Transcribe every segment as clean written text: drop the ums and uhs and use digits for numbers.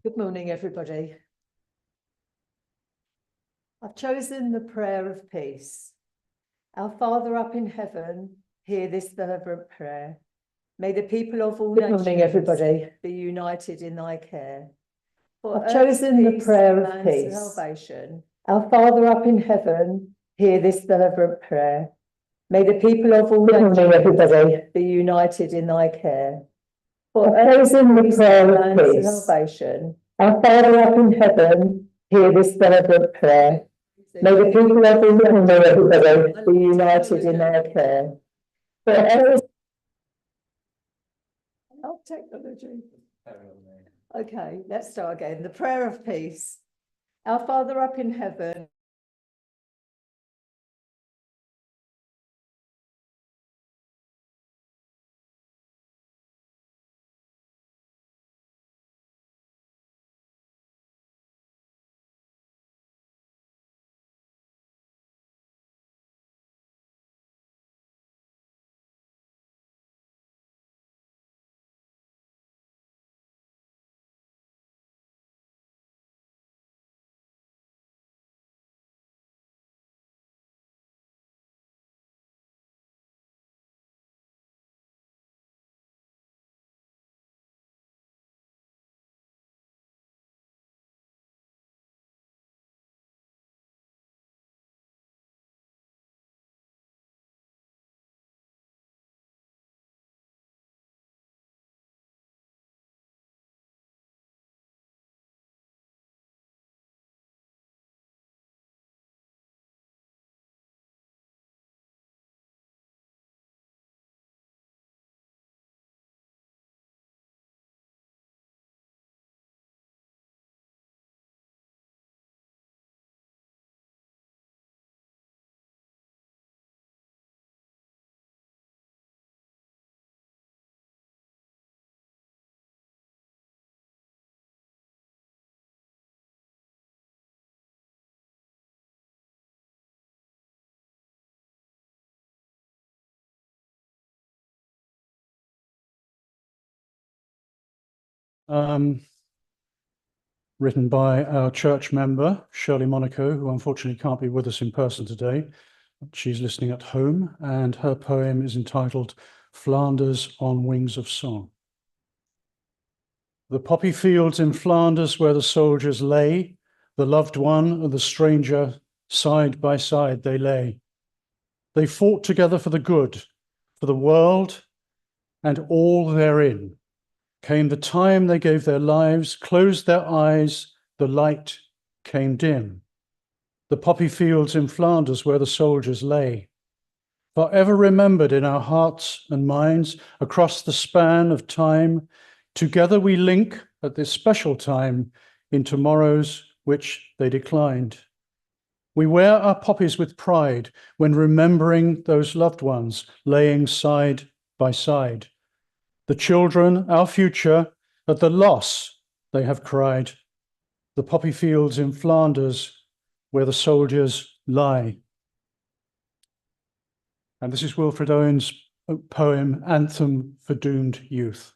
Good morning, everybody. I've chosen the prayer of peace. Our Father up in heaven, hear this fervent prayer. May the people of all nations everybody. Be united in thy care. For I've chosen the prayer of peace. Salvation. Our Father up in heaven, hear this fervent prayer. May the people of all nations everybody. Be united in thy care. For I've chosen the prayer of peace. Salvation. Our Father up in heaven, hear this fervent prayer. May the people of all nations everybody be united in their care. For technology. Okay, let's start again. The prayer of peace. Our Father up in heaven. Written by our church member, Shirley Monaco, who unfortunately can't be with us in person today. She's listening at home, and her poem is entitled Flanders on Wings of Song. The poppy fields in Flanders where the soldiers lay, the loved one and the stranger, side by side they lay. They fought together for the good, for the world, and all therein. Came the time they gave their lives, closed their eyes, the light came dim. The poppy fields in Flanders where the soldiers lay, forever remembered in our hearts and minds across the span of time. Together we link at this special time in tomorrows which they declined. We wear our poppies with pride when remembering those loved ones laying side by side. The children, our future, at the loss they have cried. The poppy fields in Flanders where the soldiers lie. And this is Wilfred Owen's poem, Anthem for Doomed Youth.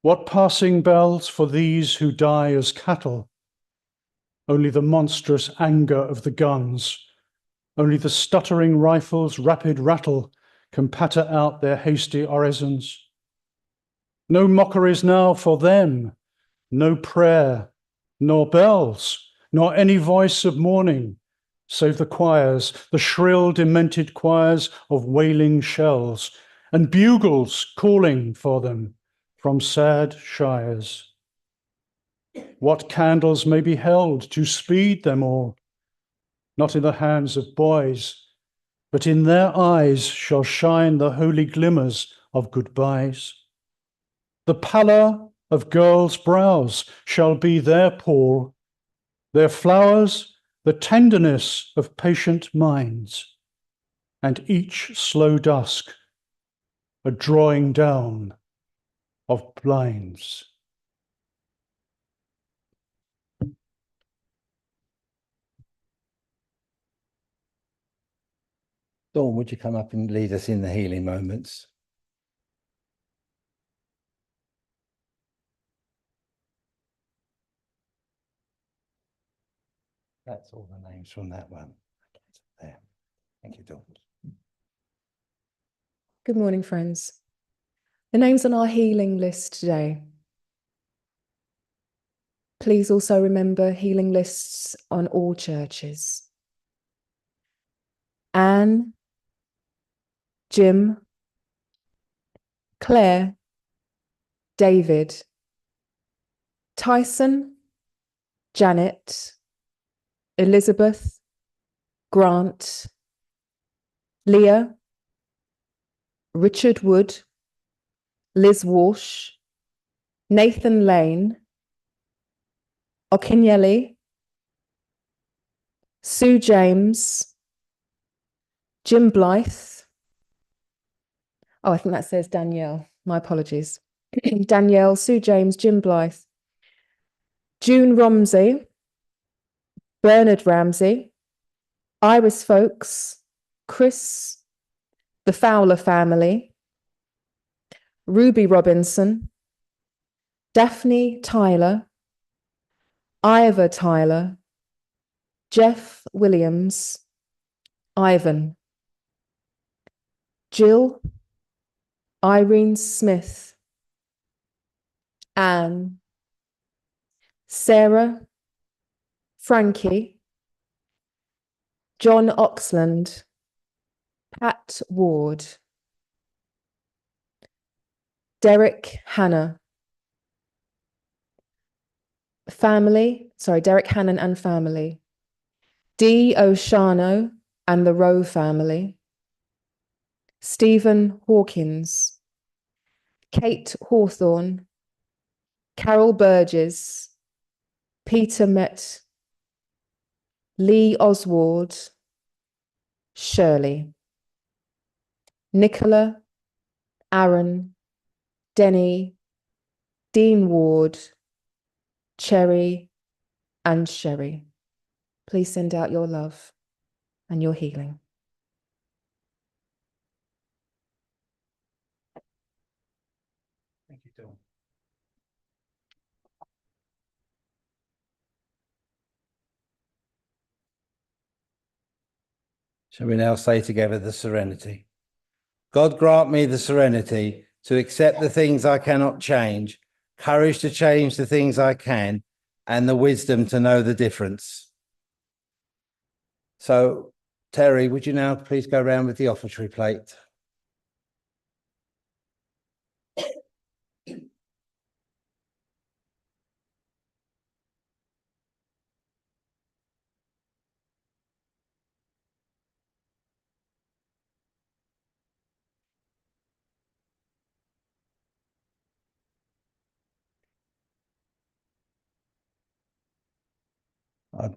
What passing bells for these who die as cattle? Only the monstrous anger of the guns, only the stuttering rifles' rapid rattle can patter out their hasty orisons. No mockeries now for them, no prayer, nor bells, nor any voice of mourning, save the choirs, the shrill, demented choirs of wailing shells, and bugles calling for them from sad shires. What candles may be held to speed them all? Not in the hands of boys, but in their eyes shall shine the holy glimmers of goodbyes. The pallor of girls' brows shall be their pall, their flowers the tenderness of patient minds, and each slow dusk a drawing down of blinds. Dawn, would you come up and lead us in the healing moments? That's all the names from that one. There. Thank you, Dawn. Good morning, friends. The names on our healing list today. Please also remember healing lists on all churches. Anne, Jim, Claire, David, Tyson, Janet, Elizabeth, Grant, Leah, Richard Wood, Liz Walsh, Nathan Lane, Okinyele, Sue James, Jim Blythe. Oh, I think that says Danielle. My apologies. Danielle, Sue James, Jim Blythe, June Romsey, Bernard Ramsey, Iris Folks, Chris, the Fowler family, Ruby Robinson, Daphne Tyler, Ivor Tyler, Jeff Williams, Ivan, Jill, Irene Smith, Anne, Sarah, Frankie, John Oxland, Pat Ward, Derek Hanna, Derek Hannon and family, Dee O'Shano and the Rowe family, Stephen Hawkins, Kate Hawthorne, Carol Burgess, Peter Met, Lee Oswald, Shirley, Nicola, Aaron, Denny, Dean Ward, Cherry, and Sherry. Please send out your love and your healing. Thank you, Dawn. Shall we now say together the serenity? God grant me the serenity to accept the things I cannot change, courage to change the things I can, and the wisdom to know the difference. So, Terry, would you now please go around with the offertory plate? I'd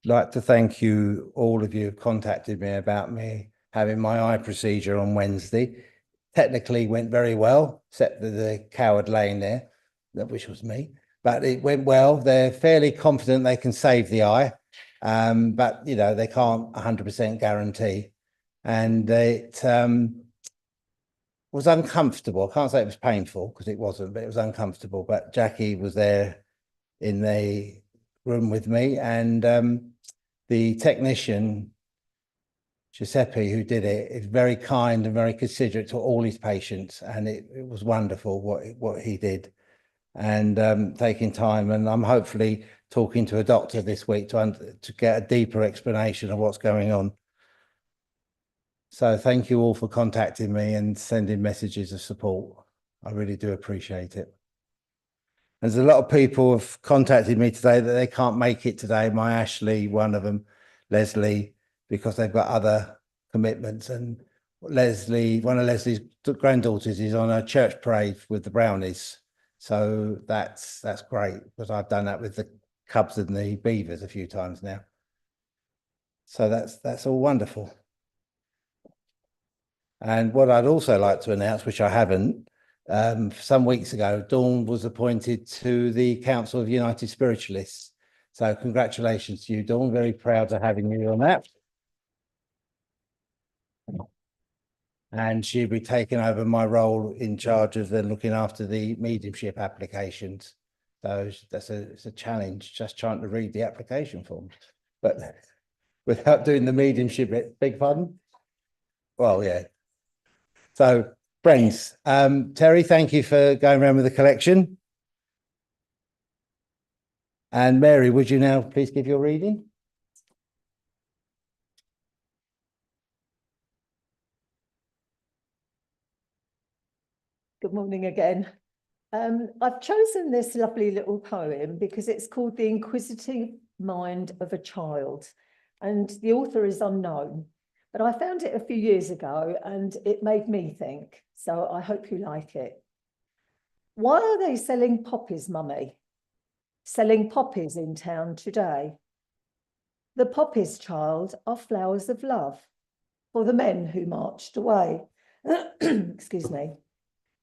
like to thank you, all of you who contacted me about me having my eye procedure on Wednesday. Technically went very well, except for the coward laying there, which was me, but it went well. They're fairly confident they can save the eye, but you know, they can't 100% guarantee. And it was uncomfortable. I can't say it was painful because it wasn't, but it was uncomfortable. But Jackie was there in the room with me, and the technician, Giuseppe, who did it, is very kind and very considerate to all his patients, and it was wonderful what he did, and taking time. And I'm hopefully talking to a doctor this week to get a deeper explanation of what's going on. So thank you all for contacting me and sending messages of support. I really do appreciate it. There's a lot of people have contacted me today that they can't make it today. My Ashley, one of them, Leslie, because they've got other commitments. And Leslie, one of Leslie's granddaughters, is on a church parade with the Brownies. So that's great, because I've done that with the Cubs and the Beavers a few times now. So that's all wonderful. And what I'd also like to announce, which I haven't, some weeks ago, Dawn was appointed to the Council of United Spiritualists. So congratulations to you, Dawn. Very proud of having you on that. And she'll be taking over my role in charge of looking after the mediumship applications. So it's a challenge, just trying to read the application forms. but without doing the mediumship bit. Beg pardon? Well, yeah. So, friends, Terry, thank you for going around with the collection. And Mary, would you now please give your reading? Good morning again. I've chosen this lovely little poem because it's called The Inquisitive Mind of a Child, and the author is unknown, but I found it a few years ago and it made me think, so I hope you like it. Why are they selling poppies, Mummy? Selling poppies in town today? The poppies, child, are flowers of love for the men who marched away. Excuse me.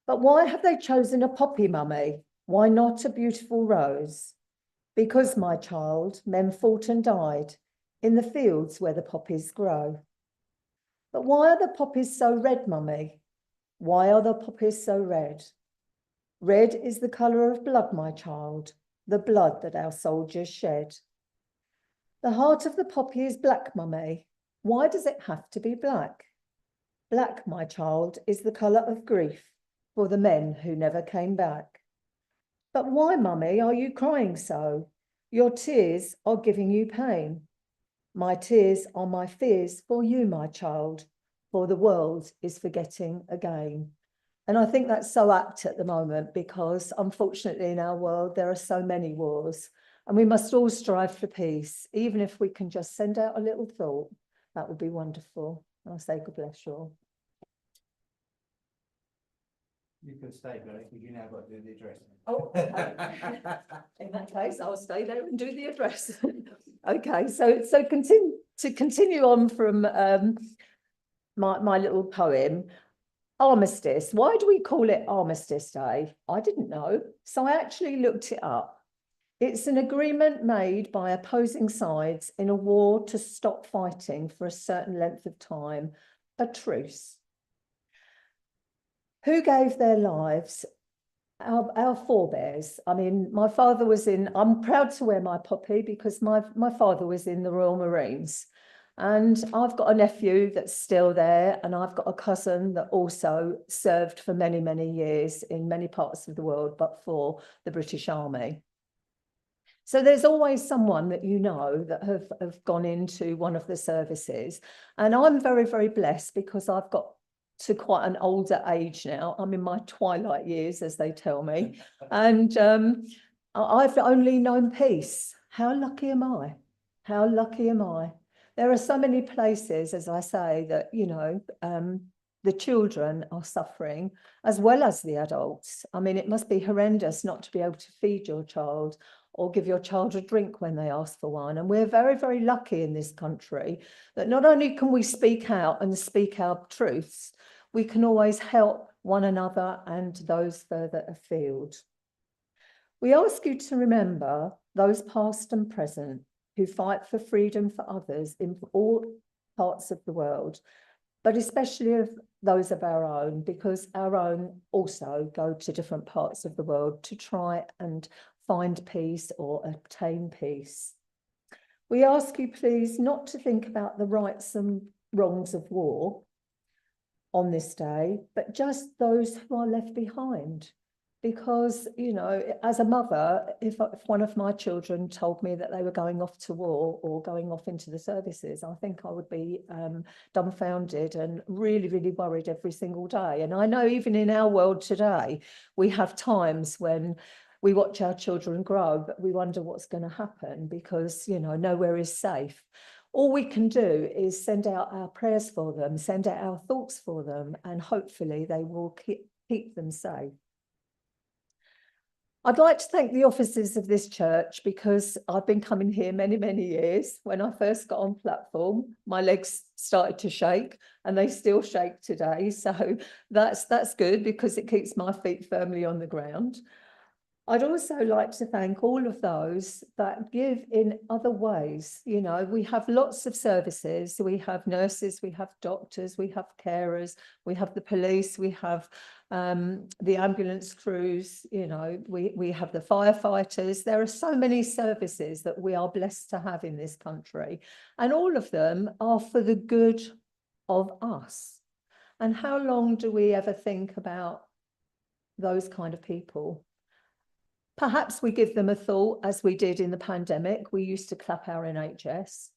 But why have they chosen a poppy, Mummy? Why not a beautiful rose? Because, my child, men fought and died in the fields where the poppies grow. But why are the poppies so red, Mummy? Why are the poppies so red? Red is the colour of blood, my child, the blood that our soldiers shed. The heart of the poppy is black, Mummy. Why does it have to be black? Black, my child, is the colour of grief for the men who never came back. But why, Mummy, are you crying so? Your tears are giving you pain. My tears are my fears for you, my child, for the world is forgetting again. And I think that's so apt at the moment because unfortunately in our world there are so many wars and we must all strive for peace. Even if we can just send out a little thought, that would be wonderful. I'll say God bless you all. You can stay, Mary, because you now got to do the address. Oh, okay. In that case, I'll stay there and do the address. Okay, so continue on from my little poem. Armistice. Why do we call it Armistice Day? I didn't know, so I actually looked it up. It's an agreement made by opposing sides in a war to stop fighting for a certain length of time, a truce. Who gave their lives? Our forebears. I mean, my father was in, I'm proud to wear my poppy because my father was in the Royal Marines. And I've got a nephew that's still there, and I've got a cousin that also served for many, many years in many parts of the world, but for the British Army. So there's always someone that you know that have gone into one of the services. And I'm very, very blessed because I've got to quite an older age now. I'm in my twilight years, as they tell me. And I've only known peace. How lucky am I? How lucky am I? There are so many places, as I say, that, you know, the children are suffering as well as the adults. I mean, it must be horrendous not to be able to feed your child or give your child a drink when they ask for one. And we're very, very lucky in this country that not only can we speak out and speak our truths, we can always help one another and those further afield. We ask you to remember those past and present who fight for freedom for others in all parts of the world, but especially of those of our own, because our own also go to different parts of the world to try and find peace or obtain peace. We ask you, please, not to think about the rights and wrongs of war on this day, but just those who are left behind. Because, you know, as a mother, if one of my children told me that they were going off to war or going off into the services, I think I would be dumbfounded and really, really worried every single day. And I know even in our world today, we have times when we watch our children grow, but we wonder what's going to happen because, you know, nowhere is safe. All we can do is send out our prayers for them, send out our thoughts for them, and hopefully they will keep them safe. I'd like to thank the officers of this church because I've been coming here many, many years. When I first got on platform, my legs started to shake and they still shake today. So that's good because it keeps my feet firmly on the ground. I'd also like to thank all of those that give in other ways. You know, we have lots of services. We have nurses, we have doctors, we have carers, we have the police, we have the ambulance crews, you know, we have the firefighters. There are so many services that we are blessed to have in this country, and all of them are for the good of us. And how long do we ever think about those kind of people? Perhaps we give them a thought, as we did in the pandemic. We used to clap our NHS,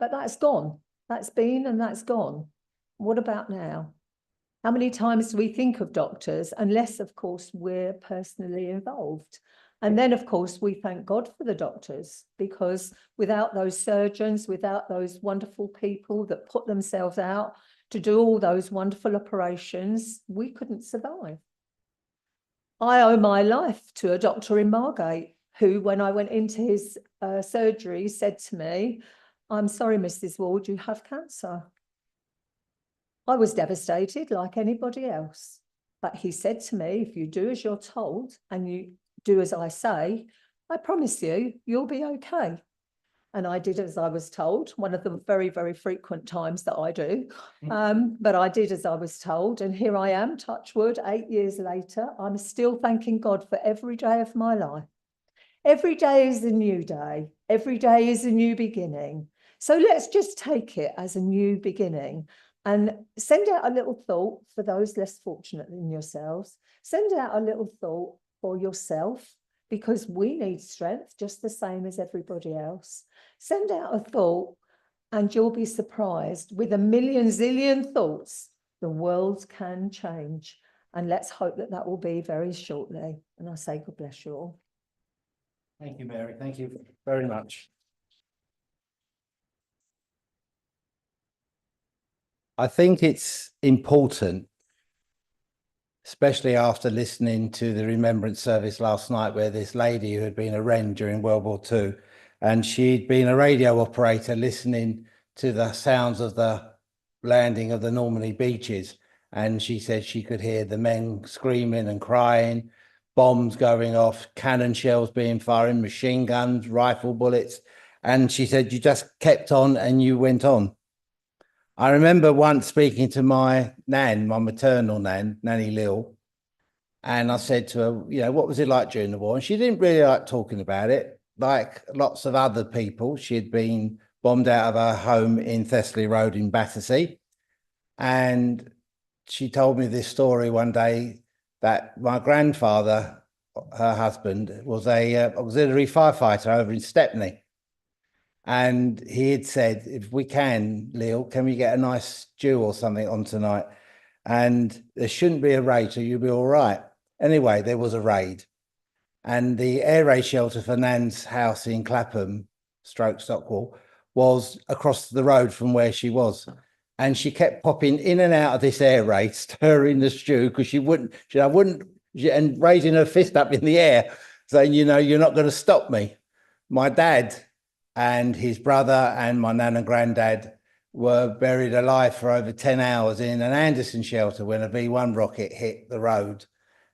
but that's gone. That's been and that's gone. What about now? How many times do we think of doctors, unless, of course, we're personally involved? And then, of course, we thank God for the doctors, because without those surgeons, without those wonderful people that put themselves out to do all those wonderful operations, we couldn't survive. I owe my life to a doctor in Margate who, when I went into his surgery, said to me, "I'm sorry, Mrs. Ward, you have cancer." I was devastated like anybody else. But he said to me, "If you do as you're told and you do as I say, I promise you, you'll be okay." And I did as I was told, one of the very, very frequent times that I do. But I did as I was told. And here I am, touch wood, 8 years later. I'm still thanking God for every day of my life. Every day is a new day. Every day is a new beginning. So let's just take it as a new beginning and send out a little thought for those less fortunate than yourselves. Send out a little thought for yourself, because we need strength just the same as everybody else. Send out a thought and you'll be surprised. With a million zillion thoughts, the world can change. And let's hope that that will be very shortly. And I say God bless you all. Thank you, Mary. Thank you very much. I think it's important, especially after listening to the Remembrance service last night, where this lady who had been a Wren during World War II, and she'd been a radio operator listening to the sounds of the landing of the Normandy beaches. And she said she could hear the men screaming and crying, bombs going off, cannon shells being fired, machine guns, rifle bullets. And she said, you just kept on and you went on. I remember once speaking to my nan, my maternal nan, Nanny Lil, and I said to her, you know, what was it like during the war? And she didn't really like talking about it. Like lots of other people, she had been bombed out of her home in Thessaly Road in Battersea. And she told me this story one day that my grandfather, her husband, was a auxiliary firefighter over in Stepney. And he had said, if we can, Lil, can we get a nice stew or something on tonight? And there shouldn't be a raid, so you'll be all right. Anyway, there was a raid. And the air raid shelter for Nan's house in Clapham, Stockwell, was across the road from where she was. And she kept popping in and out of this air raid, stirring the stew, because she wouldn't, and raising her fist up in the air, saying, you know, you're not going to stop me. My dad and his brother and my nan and granddad were buried alive for over 10 hours in an Anderson shelter when a V1 rocket hit the road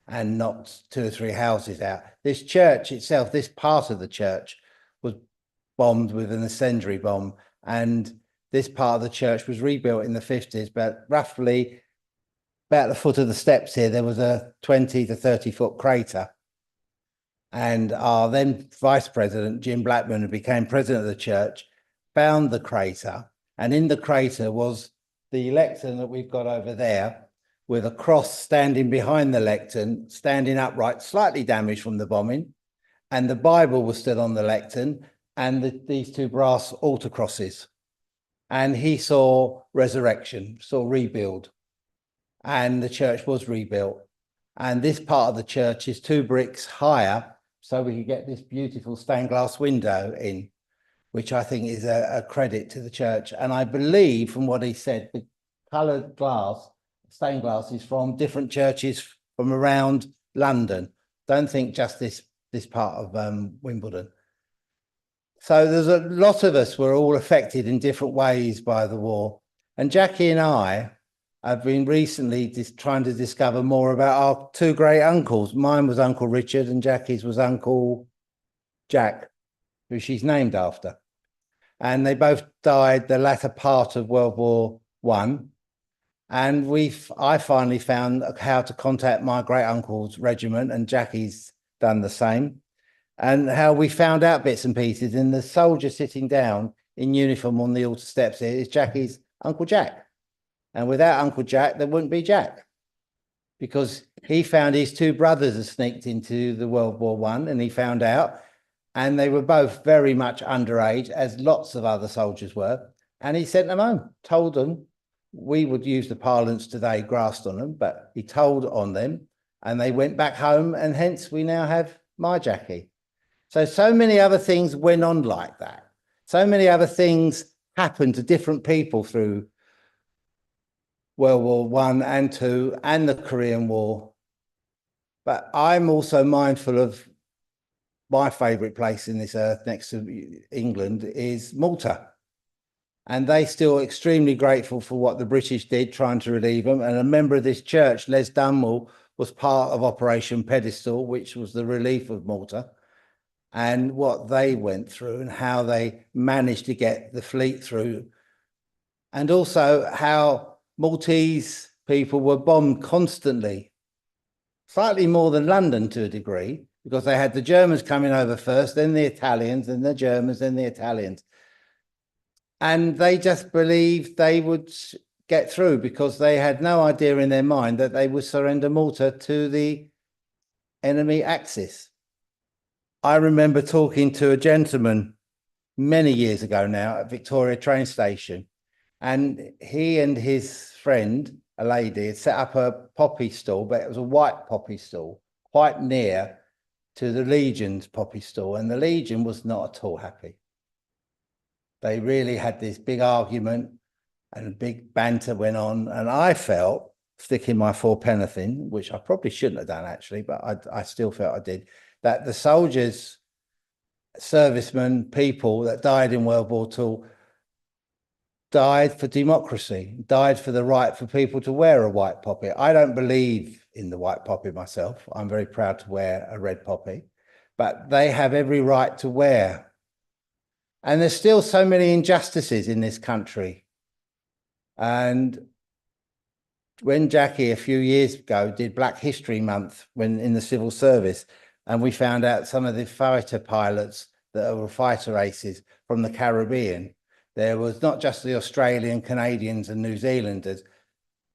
and knocked 2 or 3 houses out. This church itself, this part of the church, was bombed with an incendiary bomb, and this part of the church was rebuilt in the 50s, but roughly about the foot of the steps here, there was a 20 to 30 foot crater. And our then vice president, Jim Blackman, who became president of the church, found the crater. And in the crater was the lectern that we've got over there, with a cross standing behind the lectern, standing upright, slightly damaged from the bombing. And the Bible was still on the lectern, and these 2 brass altar crosses. And he saw resurrection, saw rebuild. And the church was rebuilt. And this part of the church is 2 bricks higher, so we could get this beautiful stained glass window in, which I think is a credit to the church. And I believe, from what he said, the coloured glass, stained glass, is from different churches from around London. Don't think just this part of Wimbledon. So there's a lot of us were all affected in different ways by the war. And Jackie and I I've been recently just trying to discover more about our two great uncles. Mine was Uncle Richard and Jackie's was Uncle Jack, who she's named after. And they both died the latter part of World War One. And I finally found how to contact my great uncle's regiment, and Jackie's done the same. And how we found out bits and pieces, and the soldier sitting down in uniform on the altar steps here is Jackie's Uncle Jack. And without Uncle Jack, there wouldn't be Jack, because he found his two brothers had sneaked into the World War One, and he found out, and they were both very much underage, as lots of other soldiers were. And he sent them home, told them, we would use the parlance today, grassed on them, but he told on them, and they went back home, and hence we now have my Jackie. So many other things went on like that. So many other things happened to different people through World War One and Two and the Korean War. But I'm also mindful of my favourite place in this earth next to England is Malta. And they still extremely grateful for what the British did trying to relieve them. And a member of this church, Les Dunmore, was part of Operation Pedestal, which was the relief of Malta, and what they went through and how they managed to get the fleet through. And also how Maltese people were bombed constantly, slightly more than London to a degree, because they had the Germans coming over first, then the Italians, then the Germans, then the Italians. And they just believed they would get through because they had no idea in their mind that they would surrender Malta to the enemy Axis. I remember talking to a gentleman many years ago now at Victoria train station, and he and his friend, a lady, had set up a poppy stall, but it was a white poppy stall, quite near to the Legion's poppy stall, and the Legion was not at all happy. They really had this big argument and a big banter went on, and I felt, sticking my fourpenneth in, which I probably shouldn't have done actually, but I still felt I did, that the soldiers, servicemen, people that died in World War II died for democracy, died for the right for people to wear a white poppy. I don't believe in the white poppy myself. I'm very proud to wear a red poppy, but they have every right to wear. And there's still so many injustices in this country. And when Jackie a few years ago did Black History Month when in the civil service, and we found out some of the fighter pilots that were fighter aces from the Caribbean, there was not just the Australian, Canadians and New Zealanders.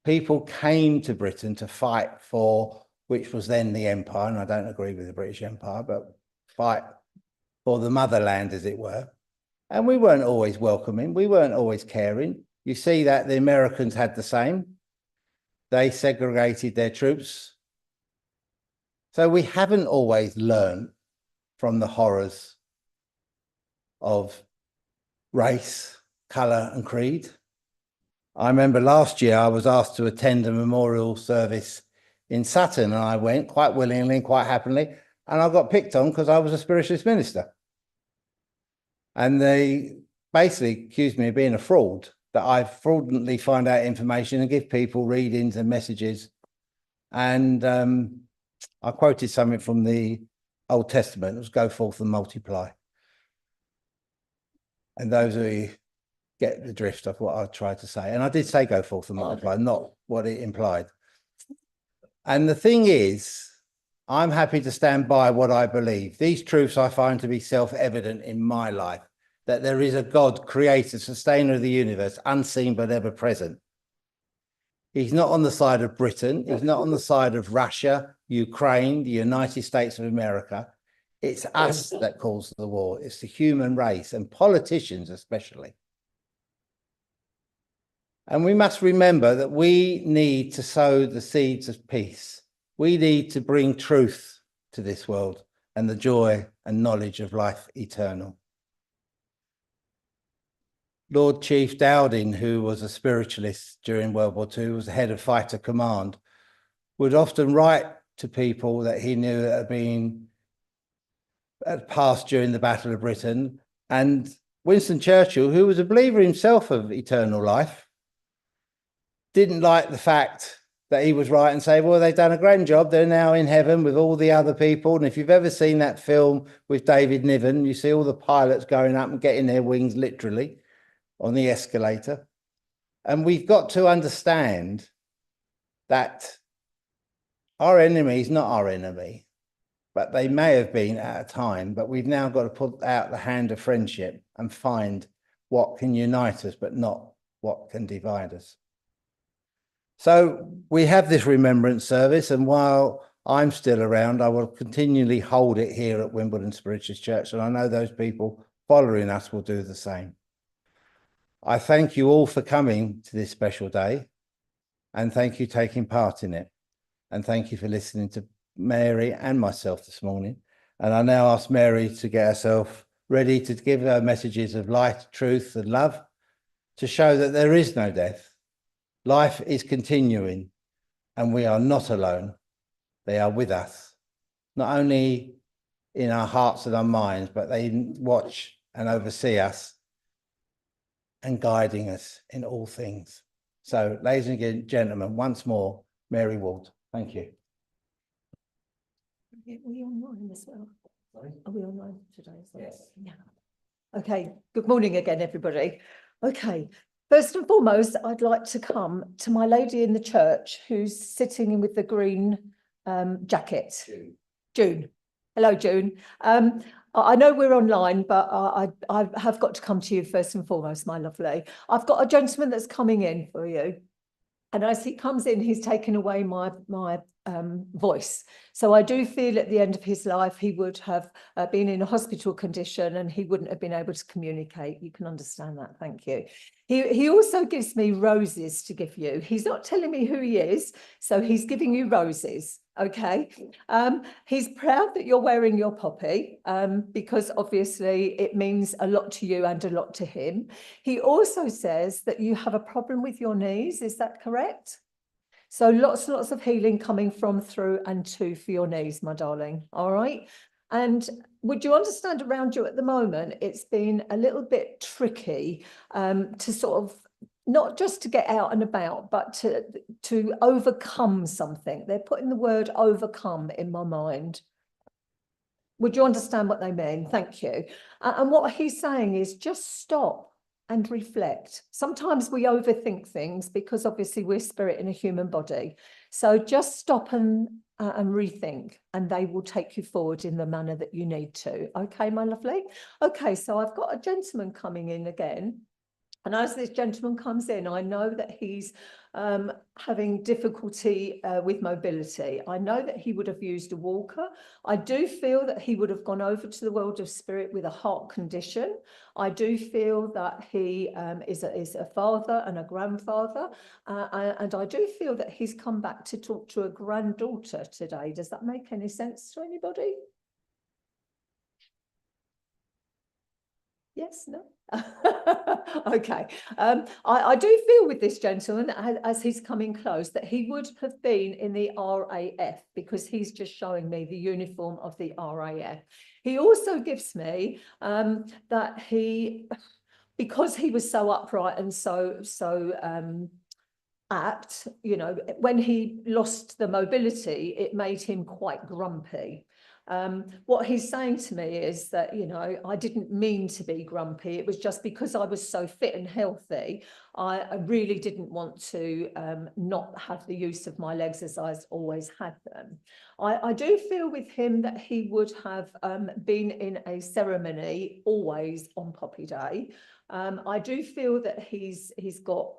People came to Britain to fight for, which was then the Empire, and I don't agree with the British Empire, but fight for the motherland, as it were. And we weren't always welcoming. We weren't always caring. You see that the Americans had the same. They segregated their troops. So we haven't always learned from the horrors of race, colour and creed. I remember last year I was asked to attend a memorial service in Sutton, and I went quite willingly and quite happily, and I got picked on because I was a spiritualist minister. And they basically accused me of being a fraud, that I fraudulently find out information and give people readings and messages. And I quoted something from the Old Testament. It was go forth and multiply. And those who get the drift of what I tried to say. And I did say go forth and multiply, not what it implied. And the thing is, I'm happy to stand by what I believe. These truths I find to be self-evident in my life, that there is a God, creator, sustainer of the universe, unseen but ever present. He's not on the side of Britain. He's not on the side of Russia, Ukraine, the United States of America. It's us that caused the war. It's the human race, and politicians especially. And we must remember that we need to sow the seeds of peace. We need to bring truth to this world and the joy and knowledge of life eternal. Lord Chief Dowding, who was a spiritualist during World War II, was the head of fighter command, would often write to people that he knew that had passed during the Battle of Britain. And Winston Churchill, who was a believer himself of eternal life, didn't like the fact that he was right and say, well, they've done a grand job. They're now in heaven with all the other people. And if you've ever seen that film with David Niven, you see all the pilots going up and getting their wings literally on the escalator. And we've got to understand that our enemy is not our enemy, but they may have been at a time, but we've now got to put out the hand of friendship and find what can unite us, but not what can divide us. So we have this remembrance service, and while I'm still around, I will continually hold it here at Wimbledon Spiritualist Church, and I know those people following us will do the same. I thank you all for coming to this special day, and thank you for taking part in it. And thank you for listening to Mary and myself this morning. And I now ask Mary to get herself ready to give her messages of light, truth, and love to show that there is no death. Life is continuing, and we are not alone. They are with us, not only in our hearts and our minds, but they watch and oversee us and guiding us in all things. So, ladies and gentlemen, once more, Mary Ward. Thank you. Are we online as well? Sorry? Are we online today? Yes. Yeah. Okay. Good morning again, everybody. Okay. First and foremost, I'd like to come to my lady in the church who's sitting with the green jacket. June. Hello, June. I know we're online, but I have got to come to you first and foremost, my lovely. I've got a gentleman that's coming in for you. And as he comes in, he's taken away my voice. So I do feel at the end of his life, he would have been in a hospital condition and he wouldn't have been able to communicate. You can understand that. Thank you. He also gives me roses to give you. He's not telling me who he is, so he's giving you roses. Okay. He's proud that you're wearing your poppy because obviously it means a lot to you and a lot to him. He also says that you have a problem with your knees. Is that correct? So lots and lots of healing coming from, through and to for your knees, my darling. All right. And would you understand around you at the moment, it's been a little bit tricky to sort of not just to get out and about, but to overcome something. They're putting the word overcome in my mind. Would you understand what they mean? Thank you. And what he's saying is just stop and reflect. Sometimes we overthink things because obviously we're spirit in a human body. So just stop and rethink, and they will take you forward in the manner that you need to. Okay, my lovely? Okay, so I've got a gentleman coming in again. And as this gentleman comes in, I know that he's having difficulty with mobility. I know that he would have used a walker. I do feel that he would have gone over to the world of spirit with a heart condition. I do feel that he is a father and a grandfather. And I do feel that he's come back to talk to a granddaughter today. Does that make any sense to anybody? Yes, no? Okay. I do feel with this gentleman, as he's coming close, that he would have been in the RAF because he's just showing me the uniform of the RAF. He also gives me that because he was so upright and so apt, you know, when he lost the mobility, it made him quite grumpy. What he's saying to me is that, you know, I didn't mean to be grumpy. It was just because I was so fit and healthy. I really didn't want to not have the use of my legs as I always had them. I do feel with him that he would have been in a ceremony always on Poppy Day. I do feel that he's got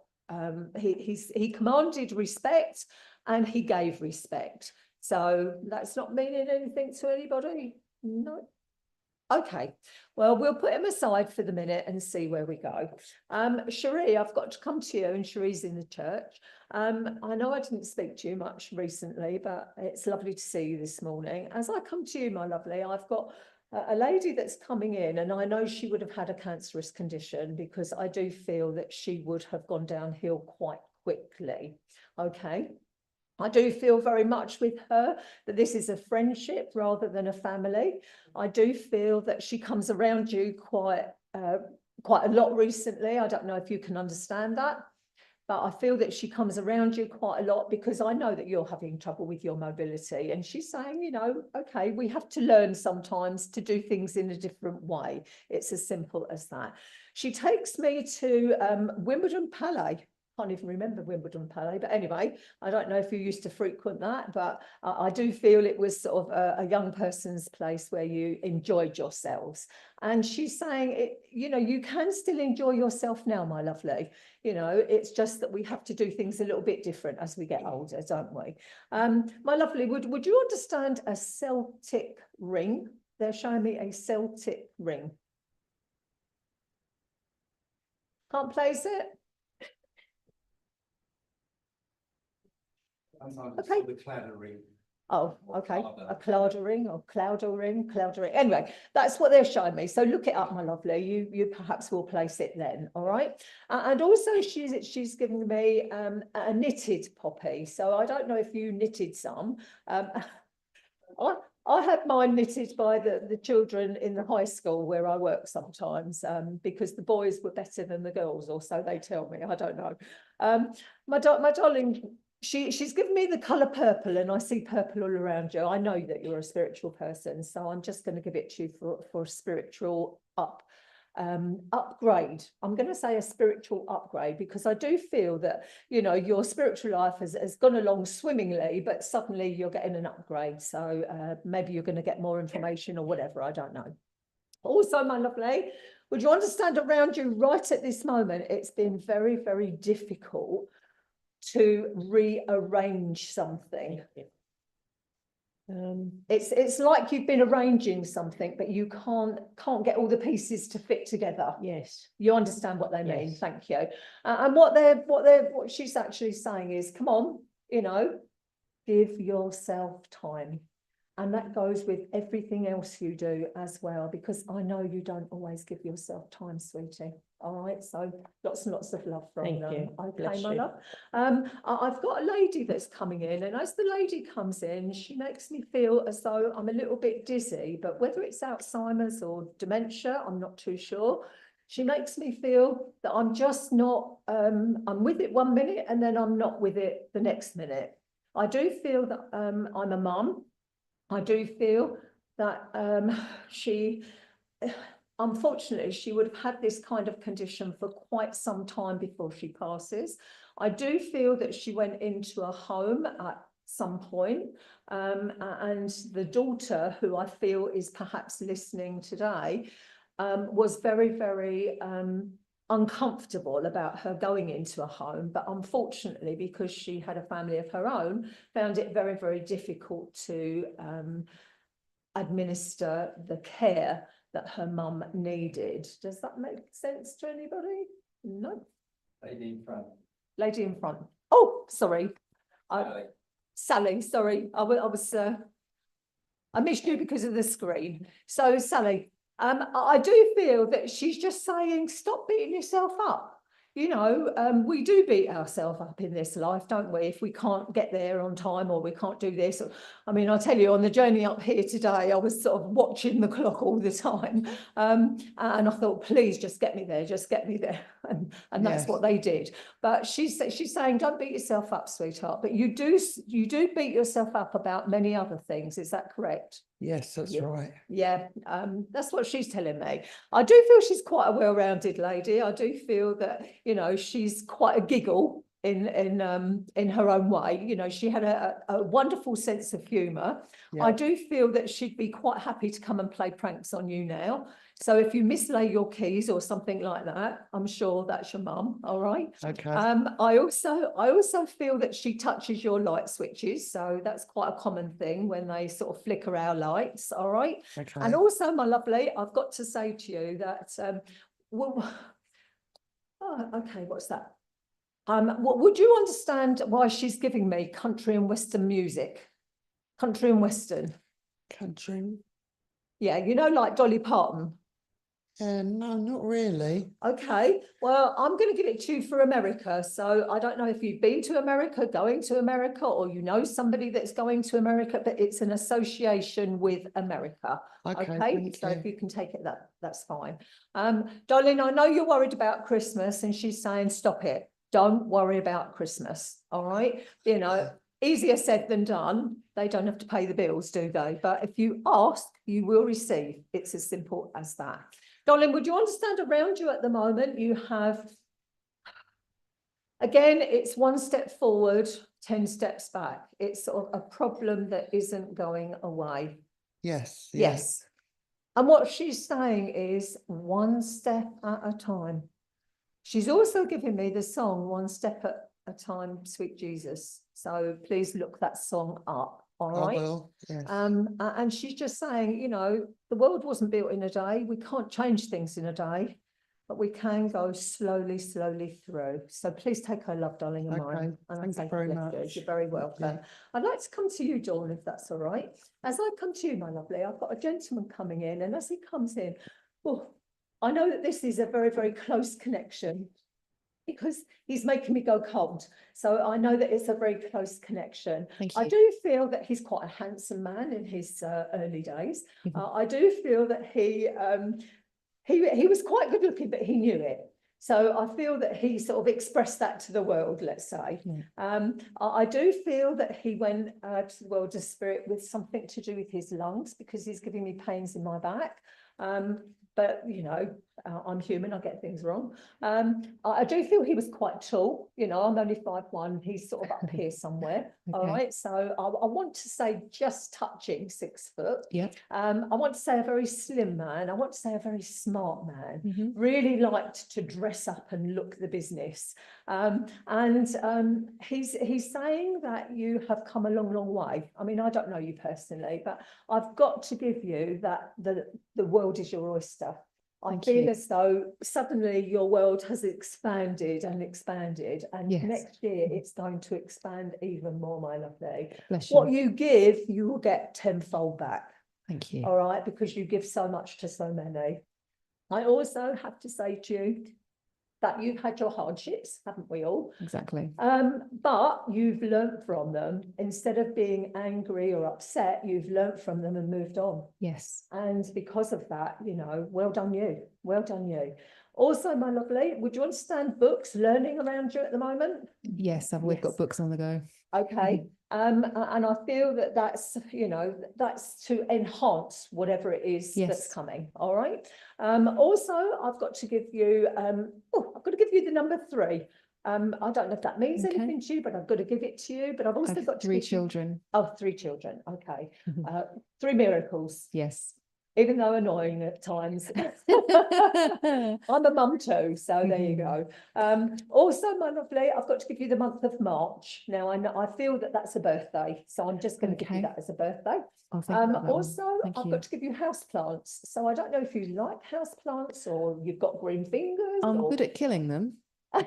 he commanded respect and he gave respect. So that's not meaning anything to anybody? No. Okay, well, we'll put him aside for the minute and see where we go. Cherie, I've got to come to you, and Cherie's in the church. I know I didn't speak to you much recently, but it's lovely to see you this morning. As I come to you, my lovely, I've got a lady that's coming in, and I know she would have had a cancerous condition because I do feel that she would have gone downhill quite quickly. Okay. I do feel very much with her that this is a friendship rather than a family. I do feel that she comes around you quite a lot recently. I don't know if you can understand that. but I feel that she comes around you quite a lot because I know that you're having trouble with your mobility. And she's saying, you know, okay, we have to learn sometimes to do things in a different way. It's as simple as that. She takes me to Wimbledon Palais. Can't even remember Wimbledon Palais, but anyway, I don't know if you used to frequent that, but I do feel it was sort of a young person's place where you enjoyed yourselves. And she's saying, you know, you can still enjoy yourself now, my lovely. You know, it's just that we have to do things a little bit different as we get older, don't we? My lovely, would you understand a Celtic ring? They're showing me a Celtic ring. Can't place it? Okay. The cladder ring. Oh, okay, a clouder ring or clouder ring. Anyway, that's what they're showing me. So look it up, my lovely. You perhaps will place it then, all right? And also she's giving me a knitted poppy. So I don't know if you knitted some. I had mine knitted by the children in the high school where I work sometimes, because the boys were better than the girls, or so they tell me. I don't know. My darling, she's given me the colour purple, and I see purple all around you. I know that you're a spiritual person, so I'm just going to give it to you for a spiritual upgrade. I'm going to say a spiritual upgrade, because I do feel that, you know, your spiritual life has gone along swimmingly, but suddenly you're getting an upgrade. So maybe you're going to get more information or whatever. I don't know. Also, my lovely, would you understand around you right at this moment, it's been very, very difficult to rearrange something. It's like you've been arranging something, but you can't get all the pieces to fit together. Yes. You understand what they mean? Yes. Thank you. And what she's actually saying is, come on, you know, give yourself time. And that goes with everything else you do as well, because I know you don't always give yourself time, sweetie. All right, so lots and lots of love from Thank them. you. Okay, Bless my you. love. I've got a lady that's coming in, and as the lady comes in, she makes me feel as though I'm a little bit dizzy, but whether it's Alzheimer's or dementia, I'm not too sure. She makes me feel that I'm just not, I'm with it 1 minute and then I'm not with it the next minute. I do feel that I'm a mum. I do feel that unfortunately, she would have had this kind of condition for quite some time before she passes. I do feel that she went into a home at some point, and the daughter, who I feel is perhaps listening today, was very, very uncomfortable about her going into a home, but unfortunately, because she had a family of her own, found it very, very difficult to administer the care that her mum needed. Does that make sense to anybody? No. Lady in front. Lady in front. Oh, sorry. Sally, sorry. I missed you because of the screen. So Sally, I do feel that she's just saying, stop beating yourself up. You know, we do beat ourselves up in this life, don't we? If we can't get there on time, or we can't do this. I mean, I tell you, on the journey up here today, I was sort of watching the clock all the time. And I thought, please just get me there, just get me there. And that's Yes. what they did. But she's saying, don't beat yourself up, sweetheart. But you do beat yourself up about many other things. Is that correct? Yes, that's Yeah. right. Yeah, that's what she's telling me. I do feel she's quite a well-rounded lady. I do feel that, you know, she's quite a giggle in her own way. You know, she had a wonderful sense of humour. Yeah. I do feel that she'd be quite happy to come and play pranks on you now. So if you mislay your keys or something like that, I'm sure that's your mum. All right. Okay. I also feel that she touches your light switches. So that's quite a common thing when they sort of flicker our lights. All right. Okay. And also, my lovely, I've got to say to you that, well, oh, okay, what's that? Would you understand why she's giving me country and western music? Country and western. Country. Yeah, you know, like Dolly Parton. No, not really. Okay, well, I'm going to give it to you for America. So I don't know if you've been to America, going to America, or you know somebody that's going to America, but it's an association with America. Okay, Okay, thank so you. if you can take it, that's fine. Darling, I know you're worried about Christmas, and she's saying, stop it. don't worry about Christmas, all right? You know, easier said than done. They don't have to pay the bills, do they? But if you ask, you will receive. It's as simple as that. Darling, would you understand around you at the moment? You have, again, it's 1 step forward, 10 steps back. It's sort of a problem that isn't going away. Yes. Yeah. Yes. And what she's saying is 1 step at a time. She's also giving me the song, 1 Step at a Time, Sweet Jesus. So please look that song up, all I right? will. Yes. And she's just saying, you know, the world wasn't built in a day. We can't change things in a day, but we can go slowly, slowly through. So please take her love, darling, and Okay, mine. And I thank you say very bless you. much. You're very Thank welcome. you. I'd like to come to you, Dawn, if that's all right. As I come to you, my lovely, I've got a gentleman coming in, and as he comes in, oh, I know that this is a very, very close connection because he's making me go cold. So I know that it's a very close connection. Thank I you. do feel that he's quite a handsome man in his early days. I do feel that he was quite good looking, but he knew it. So I feel that he sort of expressed that to the world, let's say. I do feel that he went to the world of spirit with something to do with his lungs because he's giving me pains in my back. But, you know, I'm human, I get things wrong. I do feel he was quite tall. You know, I'm only 5'1", he's sort of up here somewhere. All Okay. right, so I want to say just touching 6 foot. Yeah. I want to say a very slim man. I want to say a very smart man. Mhm. Really liked to dress up and look the business. He's saying that you have come a long, long way. I mean, I don't know you personally, but I've got to give you that the world is your oyster. I Thank feel you. as though suddenly your world has expanded and expanded, and Yes. next year it's going to expand even more, my lovely. Bless What you. you give, you will get tenfold back. Thank you. All right, because you give so much to so many. I also have to say to you that you've had your hardships, haven't we all? Exactly. But you've learnt from them. Instead of being angry or upset, you've learnt from them and moved on. Yes. And because of that, you know, well done you. Well done you. Also, my lovely, would you understand books learning around you at the moment? Yes, we've got Yes. books on the go. Okay. And I feel that that's, you know, that's to enhance whatever it is that's Yes. coming. All right. Also, I've got to give you, I've got to give you the number 3. I don't know if that means Okay. anything to you, but I've got to give it to you. But I've also I've got to 3 give you, children. 3 children. Okay. Mhm. 3 miracles, Yes. even though annoying at times. I'm a mum too, so there you go. Also, my lovely, I've got to give you the month of March. Now, I feel that that's a birthday, so I'm just going to give you Okay. that as a birthday. Oh, thank you for that one. Also, Thank I've you. got to give you house plants. So I don't know if you like house plants or you've got green fingers. I'm or... good at killing them. I'm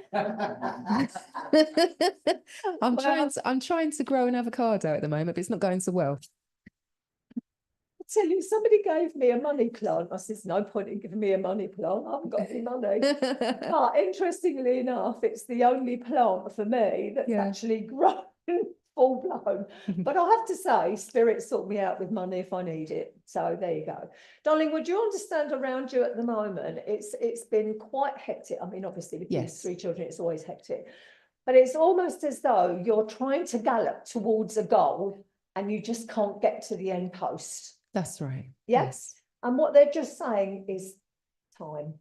Well, trying to grow an avocado at the moment, but it's not going so well. tell you, somebody gave me a money plant. I said, there's no point in giving me a money plant. I haven't got any money. But interestingly enough, it's the only plant for me that's Yeah. actually grown full blown. But I have to say, spirit sort me out with money if I need it. So there you go. Darling, would you understand around you at the moment? It's been quite hectic. I mean, obviously with Yes. 3 children, it's always hectic. But it's almost as though you're trying to gallop towards a goal and you just can't get to the end post. That's right. Yeah? Yes. And what they're just saying is time.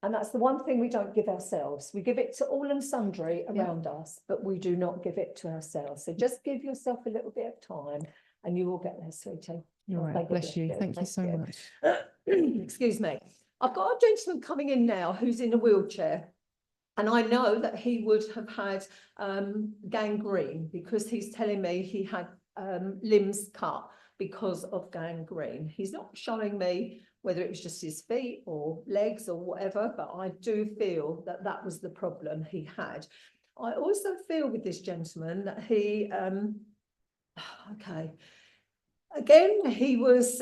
And that's the one thing we don't give ourselves. We give it to all and sundry around us, but we do not give it to ourselves. So just give yourself a little bit of time and you will get there, sweetie. You're Oh, right. thank Bless you. Thank you so much. Excuse me. I've got a gentleman coming in now who's in a wheelchair. And I know that he would have had gangrene because he's telling me he had limbs cut because of gangrene. He's not showing me whether it was just his feet or legs or whatever, but I do feel that that was the problem he had. I also feel with this gentleman that he, okay, again, he was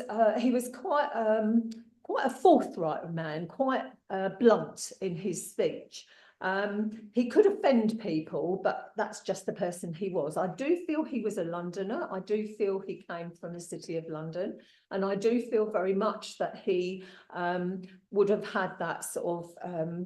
quite a forthright man, quite blunt in his speech. He could offend people, but that's just the person he was. I do feel he was a Londoner. I do feel he came from the City of London. And I do feel very much that he would have had that sort of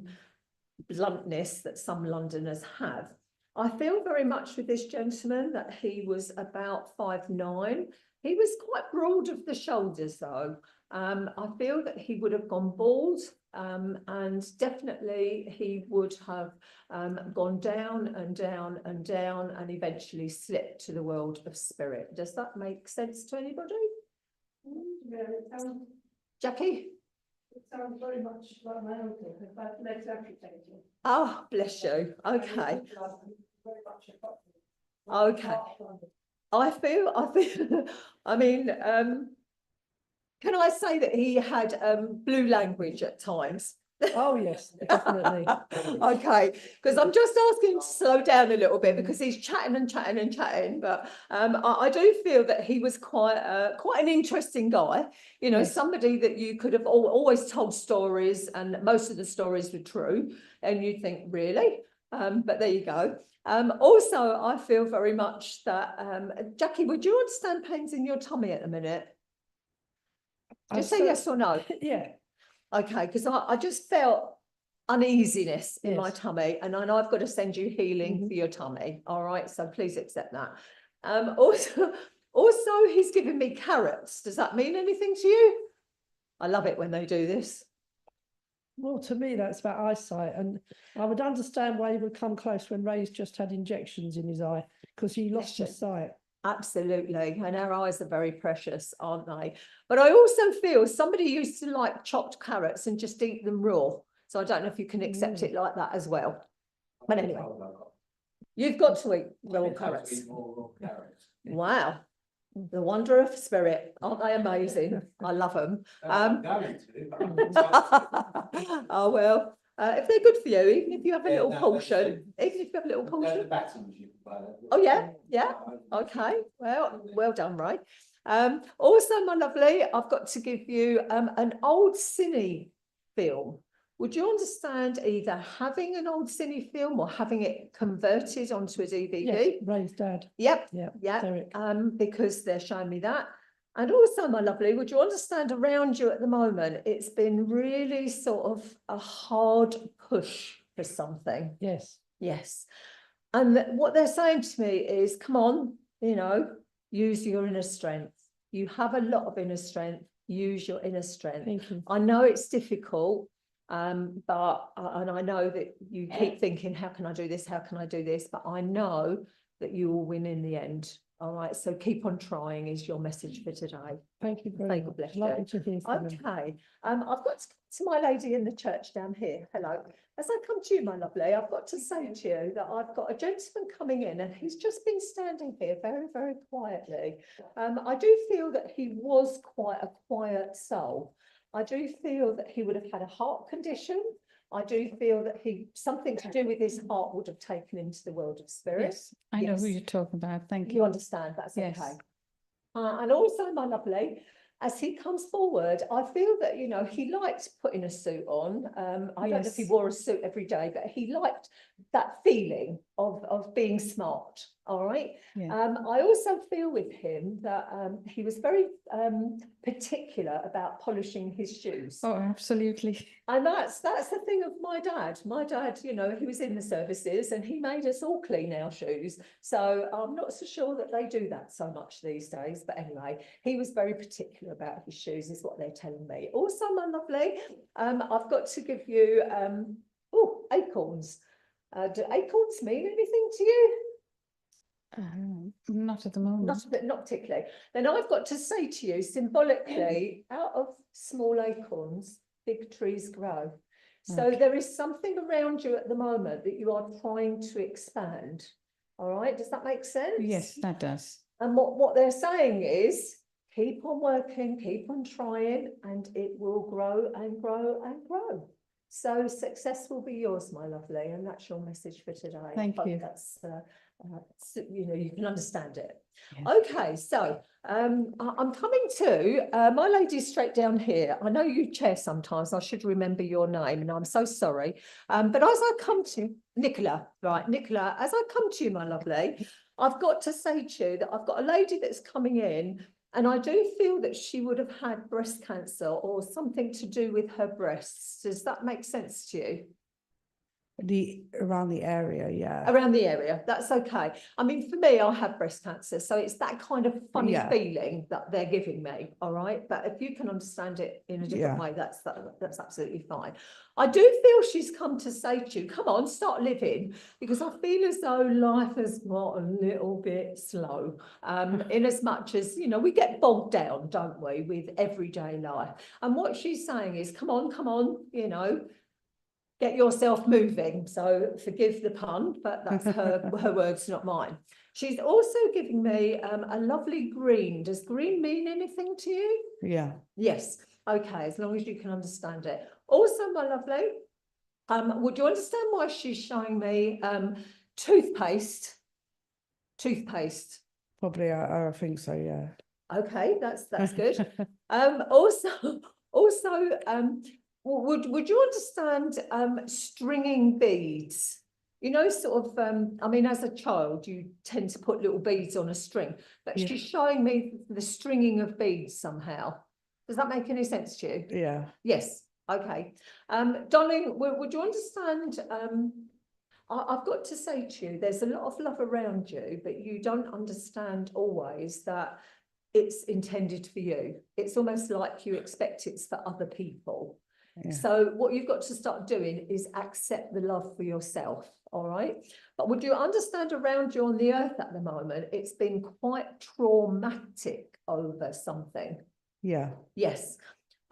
bluntness that some Londoners have. I feel very much with this gentleman that he was about 5'9". He was quite broad of the shoulders though. I feel that he would have gone bald, and definitely he would have gone down and down and down and eventually slipped to the world of spirit. Does that make sense to anybody? Yeah, it sounds, Jackie? it sounds very much like my uncle, in fact, legs amputated. Oh, bless you. Okay. Very much affected. Okay. I feel, I mean, can I say that he had blue language at times? Oh, yes, definitely. Okay, because I'm just asking him to slow down a little bit because he's chatting and chatting and chatting. But I do feel that he was quite an interesting guy. You know, Yes. somebody that you could have always told stories, and most of the stories were true. And you think, really? But there you go. Also, I feel very much that Jackie, would you understand pains in your tummy at the minute? Just say yes or no. Yeah, Okay, because I just felt uneasiness in my Yes. tummy, and I know I've got to send you healing Mhm. for your tummy. All right, so please accept that. Also, he's given me carrots. Does that mean anything to you? I love it when they do this. well, to me, that's about eyesight, and I would understand why he would come close when Ray's just had injections in his eye, because he lost Bless his sight. Absolutely, and our eyes are very precious, aren't they? But I also feel somebody used to like chopped carrots and just eat them raw. So I don't know if you can accept it like that as well. But anyway, you've got to eat raw carrots. Wow, the wonder of spirit, aren't they amazing? I love them. Oh well, if they're good for you, even if you have a little portion, even if you have a little portion. Oh yeah, yeah. Okay, well done, Ray. Also, my lovely, I've got to give you an old cine film. Would you understand either having an old cine film or having it converted onto a DVD? Yes, Ray's dad. Yep, Yeah, yep. Derek. Because they're showing me that. And also, my lovely, would you understand around you at the moment, it's been really sort of a hard push for something. Yes. Yes. And what they're saying to me is, come on, you know, use your inner strength. You have a lot of inner strength. Use your inner strength. Thank you. I know it's difficult, but and I know that you keep thinking, how can I do this? How can I do this? But I know that you will win in the end. All right. So keep on trying is your message for today. Thank you very Thank much. bless you. Lovely to hear from you. Okay. I've got to my lady in the church down here. Hello. As I come to you, my lovely, I've got to say to you that I've got a gentleman coming in and he's just been standing here very, very quietly. I do feel that he was quite a quiet soul. I do feel that he would have had a heart condition. I do feel that something to do with his heart would have taken him to the world of spirit. Yes, I know who Yes. you're talking about. Thank You you. understand, that's Yes. okay. And also, my lovely, as he comes forward, I feel that, you know, he liked putting a suit on. I don't know if he Yes. wore a suit every day, but he liked that feeling of being smart. All right. Yeah. I also feel with him that he was very particular about polishing his shoes. Oh, absolutely. And that's the thing of my dad. My dad, you know, he was in the services and he made us all clean our shoes. So I'm not so sure that they do that so much these days. But anyway, he was very particular about his shoes, is what they're telling me. Also, my lovely, I've got to give you acorns. Do acorns mean anything to you? Not at the moment. Not particularly. Then I've got to say to you symbolically, out of small acorns, big trees grow. So Okay. there is something around you at the moment that you are trying to expand. All right, does that make sense? Yes, that does. And what they're saying is, keep on working, keep on trying, and it will grow and grow and grow. So success will be yours, my lovely, and that's your message for today. Thank I hope you. That's you know, you can understand it. Yes. Okay, so I'm coming to my lady's straight down here. I know you chair sometimes. I should remember your name, and I'm so sorry. But as I come to Nicola, right, Nicola, as I come to you, my lovely, I've got to say to you that I've got a lady that's coming in, and I do feel that she would have had breast cancer or something to do with her breasts. Does that make sense to you? Around the area, yeah. Around the area, that's okay. I mean, for me, I have breast cancer, so it's that kind of funny Yeah. feeling that they're giving me, all right? But if you can understand it in a different Yeah. way, that's absolutely fine. I do feel she's come to say to you, come on, start living, because I feel as though life has got a little bit slow, in as much as, you know, we get bogged down, don't we, with everyday life. And what she's saying is, come on, you know, get yourself moving. So forgive the pun, but that's her words, not mine. She's also giving me a lovely green. Does green mean anything to you? Yeah. Yes. Okay, as long as you can understand it. Also, my lovely, would you understand why she's showing me toothpaste? Toothpaste. Probably, I think so, yeah. Okay, that's good. Also, would you understand stringing beads? You know, sort of, I mean, as a child, you tend to put little beads on a string, but Yeah. she's showing me the stringing of beads somehow. Does that make any sense to you? Yeah. Yes. Okay. Darling, would you understand? I've got to say to you, there's a lot of love around you, but you don't understand always that it's intended for you. It's almost like you expect it's for other people. Yeah. So what you've got to start doing is accept the love for yourself, all right? But would you understand around you on the earth at the moment, it's been quite traumatic over something. Yeah. Yes.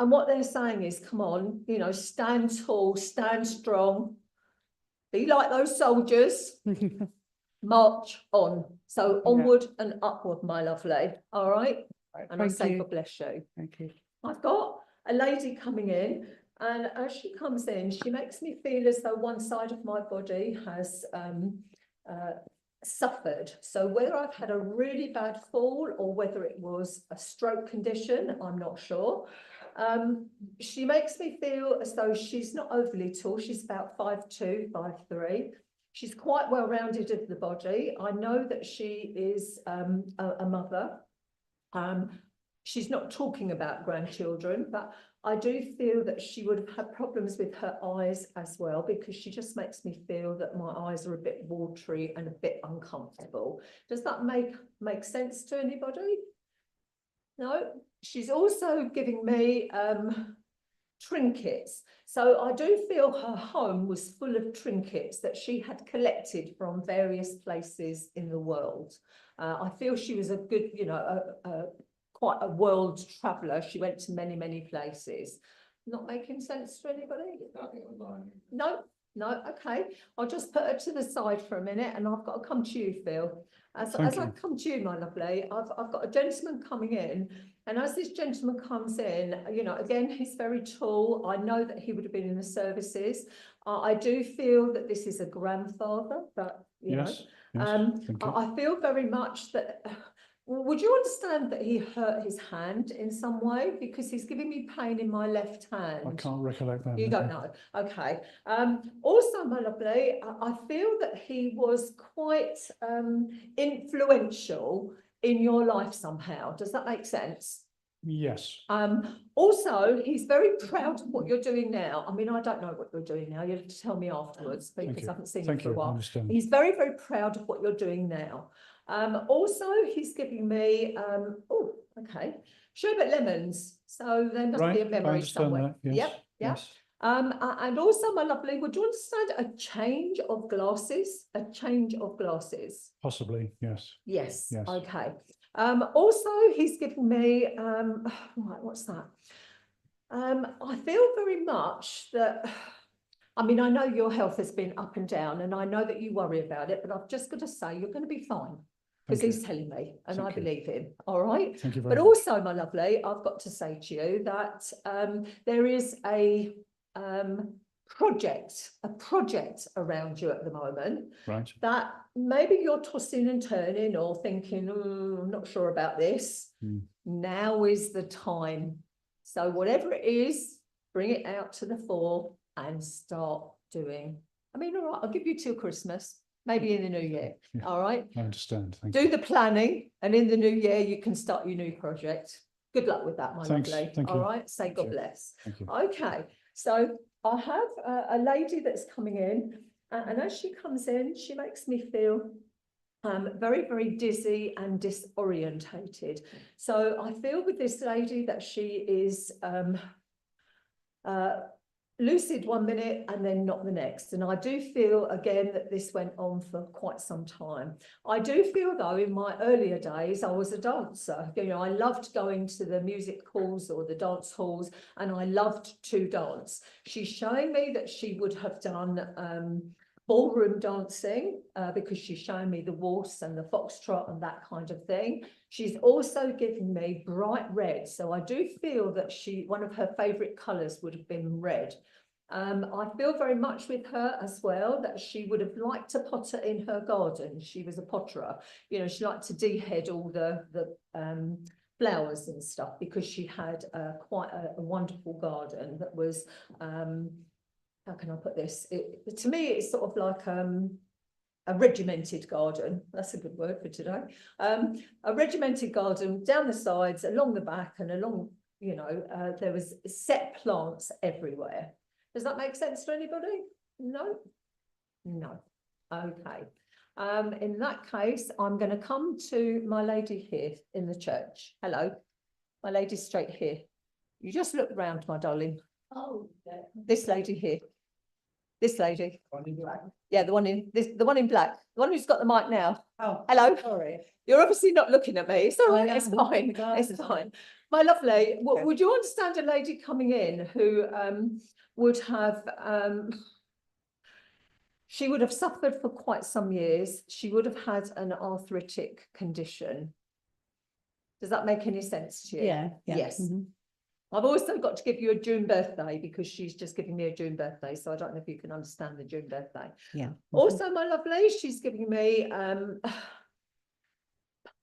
And what they're saying is, come on, you know, stand tall, stand strong, be like those soldiers, march on. So onward and upward, my lovely. All right. And I Thank say, you. God bless you. Thank you. I've got a lady coming in, and as she comes in, she makes me feel as though one side of my body has suffered. So whether I've had a really bad fall or whether it was a stroke condition, I'm not sure. She makes me feel as though she's not overly tall. She's about 5'2", 5'3". She's quite well-rounded of the body. I know that she is a mother. She's not talking about grandchildren, but I do feel that she would have had problems with her eyes as well, because she just makes me feel that my eyes are a bit watery and a bit uncomfortable. Does that make sense to anybody? No? She's also giving me trinkets. So I do feel her home was full of trinkets that she had collected from various places in the world. I feel she was a good, you know, quite a world traveller. She went to many, many places. Not making sense to anybody? No, okay. I'll just put her to the side for a minute, and I've got to come to you, Phil. As I come to you, my lovely, I've got a gentleman coming in, and as this gentleman comes in, you know, again, he's very tall. I know that he would have been in the services. I do feel that this is a grandfather, but, you know, I feel very much that, would you understand that he hurt his hand in some way? Because he's giving me pain in my left hand. I can't recollect that. You don't know. Okay. Also, my lovely, I feel that he was quite influential in your life somehow. Does that make sense? Yes. Also, he's very proud of what you're doing now. I mean, I don't know what you're doing now. You'll have to tell me afterwards, because I haven't seen you for a while. He's very, very proud of what you're doing now. Also, he's giving me, oh, okay, sherbet lemons. So there must be a memory somewhere. That, yes. Yep, yes. And also, my lovely, would you understand a change of glasses? A change of glasses? Possibly, yes. Yes. Yes. Okay. Also, he's given me, right, what's that? I feel very much that, I mean, I know your health has been up and down, and I know that you worry about it, but I've just got to say you're going to be fine, because he's telling me, and I believe him. All right. Thank you very much. But also, my lovely, I've got to say to you that there is a project around you at the moment, right, that maybe you're tossing and turning or thinking, oh, I'm not sure about this. Now is the time. So whatever it is, bring it out to the fore and start doing. I mean, all right, I'll give you till Christmas, maybe in the new year. Yeah, all right. I understand. Thank Do you. the planning, and in the new year you can start your new project. Good luck with that, my lovely. Thank all you. right. Say God bless. Thank you. Okay. So I have a lady that's coming in, And as she comes in, she makes me feel very, very dizzy and disorientated. So I feel with this lady that she is lucid one minute and then not the next. And I do feel again that this went on for quite some time. I do feel though in my earlier days, I was a dancer. You know, I loved going to the music halls or the dance halls and I loved to dance. She's showing me that she would have done ballroom dancing because she's showing me the waltz and the foxtrot and that kind of thing. She's also given me bright red. So I do feel that one of her favourite colours would have been red. I feel very much with her as well that she would have liked to potter in her garden. She was a potterer. You know, she liked to dehead all the flowers and stuff because she had quite a wonderful garden that was how can I put this? To me, it's sort of like a regimented garden. That's a good word for today. A regimented garden down the sides, along the back and along, you know, there was set plants everywhere. Does that make sense to anybody? No? No. Okay. In that case, I'm going to come to my lady here in the church. Hello. My lady straight here. You just look round, my darling. Oh, this lady here. This lady. Yeah, the one in black. The one who's got the mic now. Oh, hello. sorry. You're obviously not looking at me. It's all right. I It's am. fine. It's fine. My lovely. Okay. Would you understand a lady coming in who would have she would have suffered for quite some years. She would have had an arthritic condition. Does that make any sense to you? Yeah. Yes. Mhm. I've also got to give you a June birthday because she's just giving me a June birthday. So I don't know if you can understand the June birthday. Yeah. Also, my lovely, she's giving me, I mean,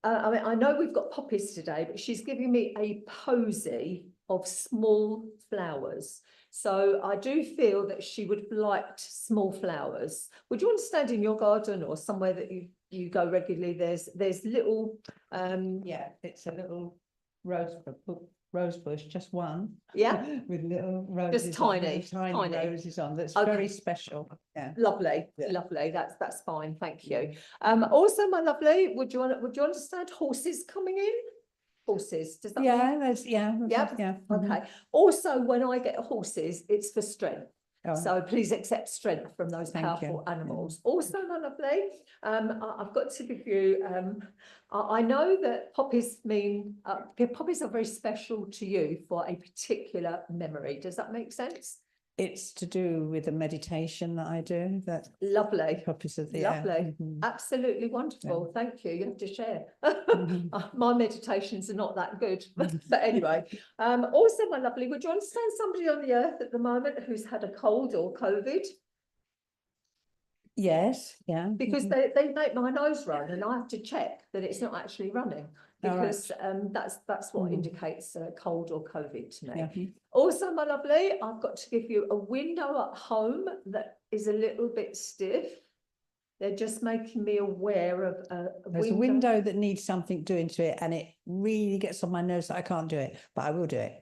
I know we've got poppies today, but she's giving me a posy of small flowers. So I do feel that she would have liked small flowers. Would you understand in your garden or somewhere that you go regularly, there's little Yeah, it's a little rose bush, just one. Yeah. With little roses. Just on, tiny, little tiny roses on. That's Okay. very special. Yeah. Lovely, Yeah. lovely. That's fine. Thank you. Also, my lovely, would you understand horses coming in? Horses. Does that mean? Yeah, that's yeah. Yep. Yeah. Mhm. Okay. Also, when I get horses, it's for strength. Oh, So please accept strength from those Thank powerful you. animals. Also, my lovely, I've got to give you, I know that poppies mean, poppies are very special to you for a particular memory. Does that make sense? It's to do with the meditation that I do. That's Lovely. purpose of the Lovely. Mhm. Absolutely wonderful. Thank you. You have to share. Mhm. My meditations are not that good. But anyway, also, my lovely, would you understand somebody on the earth at the moment who's had a cold or COVID? Yes. Yeah. Because Mhm. they make my nose run and I have to check that it's not actually running. All right. Because that's what Mhm. indicates cold or COVID to me. Yeah. Also, my lovely, I've got to give you a window at home that is a little bit stiff. They're just making me aware of a There's a window that needs something doing to it, and it really gets on my nerves that I can't do it, but I will do it.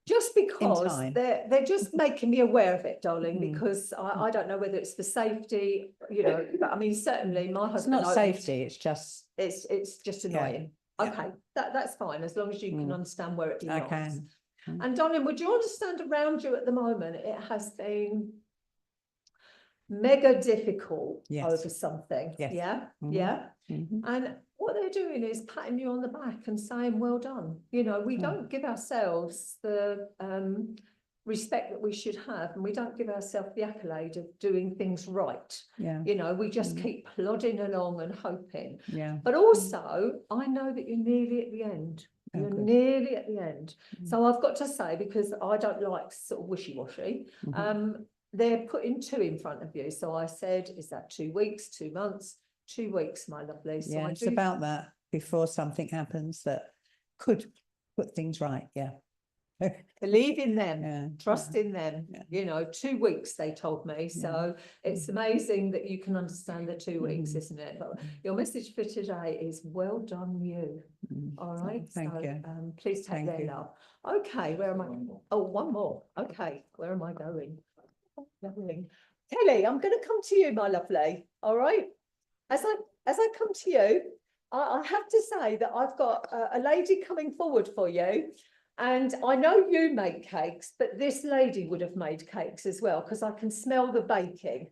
Just because time. they're just making me aware of it, darling, Mm. because I don't know whether it's for safety, you know, but I mean, certainly my It's husband. not safety, it's just, It's just Yeah. annoying. Yeah. Okay, that's fine, as long as you can Mm. understand where it I belongs. can. Mm. And darling, would you understand around you at the moment, it has been mega difficult Yes. over something. Yes. Yeah, Mhm. yeah. Mhm. And what they're doing is patting you on the back and saying, well done. You know, we Mm. don't give ourselves the respect that we should have, and we don't give ourselves the accolade of doing things right. Yeah. You know, we just Mm. keep plodding along and hoping. Yeah. But also, I know that you're nearly at the end. Oh, You're good. nearly at the end. Mm. So I've got to say, because I don't like sort of wishy-washy, Mhm. they're putting 2 in front of you. So I said, is that 2 weeks, 2 months? 2 weeks, my lovely. So Yeah, I it's do about that before something happens that could put things right. Yeah. believe in them. Yeah. Trust in them. Yeah. You know, 2 weeks they told me. So it's amazing that you can understand the 2 weeks, Mhm. isn't it? But your message for today is well done, you. Mm. All right. Thank So, you. please take Thank their you. love. Okay, where am I? Oh, one more. Okay, where am I going? Going. Kelly, I'm going to come to you, my lovely. All right. As I come to you, I have to say that I've got a lady coming forward for you. And I know you make cakes, but this lady would have made cakes as well, because I can smell the baking.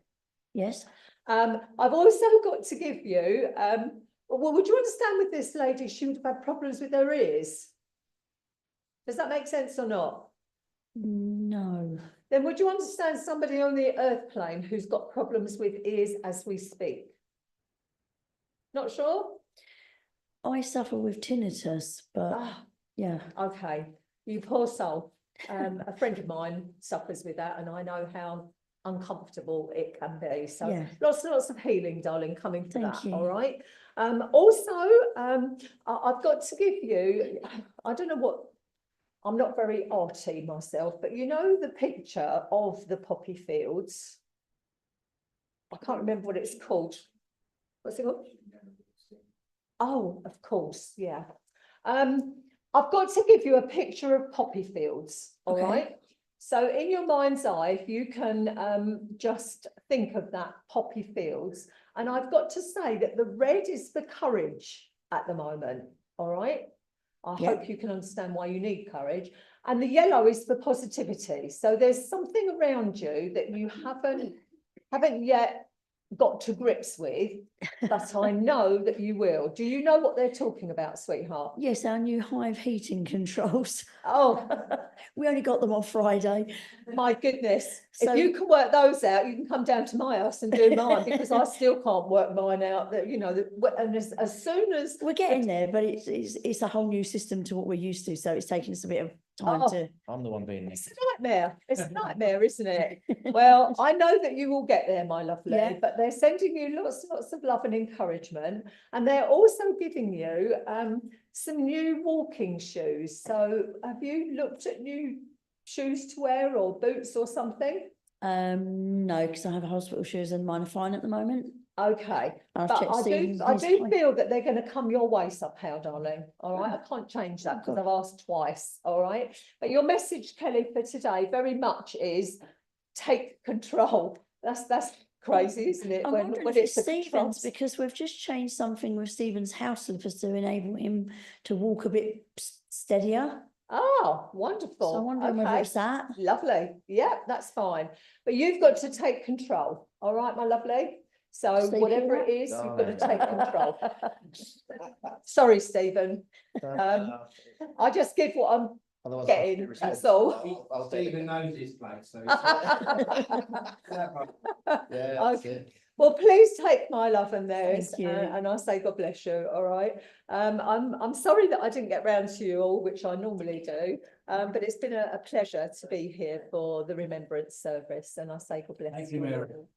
Yes. I've also got to give you, well, would you understand with this lady, she would have had problems with her ears? Does that make sense or not? No. Then would you understand somebody on the earth plane who's got problems with ears as we speak? Not sure? I suffer with tinnitus, but Ah, yeah. okay. You poor soul. A friend of mine suffers with that, and I know how uncomfortable it can be. So Yeah. lots of healing, darling, coming for Thank that. you. All right. Also, I've got to give you, I don't know what, I'm not very arty myself, but you know the picture of the poppy fields? I can't remember what it's called. What's it called? Oh, of course, yeah. I've got to give you a picture of poppy fields, all Okay. right? So in your mind's eye, if you can just think of that poppy fields, and I've got to say that the red is for courage at the moment, all right? I Yeah. hope you can understand why you need courage. And the yellow is for positivity. So there's something around you that you haven't yet got to grips with, but I know that you will. Do you know what they're talking about, sweetheart? Yes, our new hive heating controls. Oh, We only got them on Friday. my goodness. So- If you can work those out, you can come down to my house and do mine, because I still can't work mine out. That, you know, and as soon as We're getting there, but it's a whole new system to what we're used to. So it's taking us a bit of time Oh. to. I'm the one being it's a nightmare. It's a nightmare, isn't it? Well, I know that you will get there, my lovely, Yeah. but they're sending you lots of love and encouragement. And they're also giving you some new walking shoes. So have you looked at new shoes to wear or boots or something? No, because I have hospital shoes and mine are fine at the moment. Okay, I've but checked I Stephen's, do he's fine. feel that they're going to come your way somehow, darling. All right, I can't change that because I've asked twice. All right, but your message, Kelly, for today very much is take control. That's crazy, isn't it? I'm wondering if it's it's a control. Stephen's, because we've just changed something with Stephen's house slippers to enable him to walk a bit steadier. Oh, wonderful. So I'm wondering whether Okay. it's that. Lovely. Yeah, that's fine. But you've got to take control. All right, my lovely. So Sleeping whatever now? it is, you've got to Darling. take control. Sorry, Stephen. I just give what I'm Otherwise, getting, I'll- that's all. Stephen knows his place, so. Yeah, that's Okay. it. Well, please take my love and theirs, Thank you. and I say God bless you. All right. I'm sorry that I didn't get round to you all, which I normally do. But it's been a pleasure to be here for the Remembrance service, and I say God bless Thank you, Mary. all.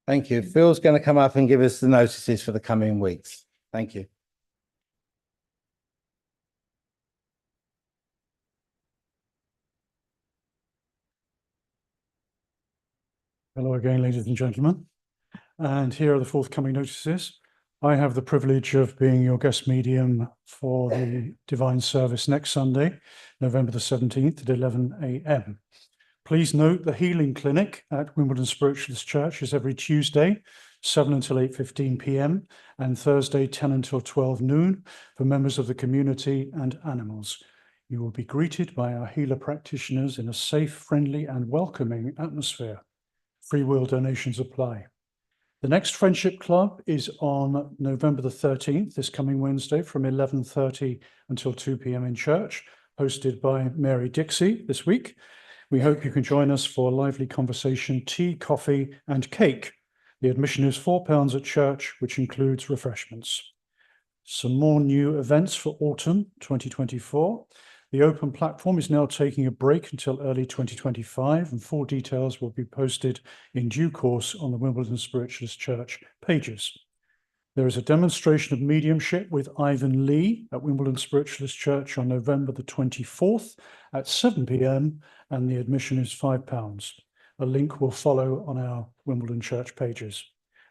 Thank you. Phil's going to come up and give us the notices for the coming weeks. Thank you. Hello again, ladies and gentlemen. And here are the forthcoming notices. I have the privilege of being your guest medium for the Divine Service next Sunday, November the 17th at 11 a.m. Please note the Healing Clinic at Wimbledon Spiritualist Church is every Tuesday, 7 until 8:15 p.m. and Thursday, 10 until 12 noon for members of the community and animals. You will be greeted by our healer practitioners in a safe, friendly and welcoming atmosphere. Free will donations apply. The next Friendship Club is on November the 13th, this coming Wednesday, from 11:30 until 2 p.m. in church, hosted by Mary Dixie this week. We hope you can join us for lively conversation, tea, coffee, and cake. The admission is £4 at church, which includes refreshments. Some more new events for autumn 2024. The open platform is now taking a break until early 2025, and full details will be posted in due course on the Wimbledon Spiritualist Church pages. There is a demonstration of mediumship with Ivan Lee at Wimbledon Spiritualist Church on November the 24th at 7 p.m, and the admission is £5. A link will follow on our Wimbledon Church pages.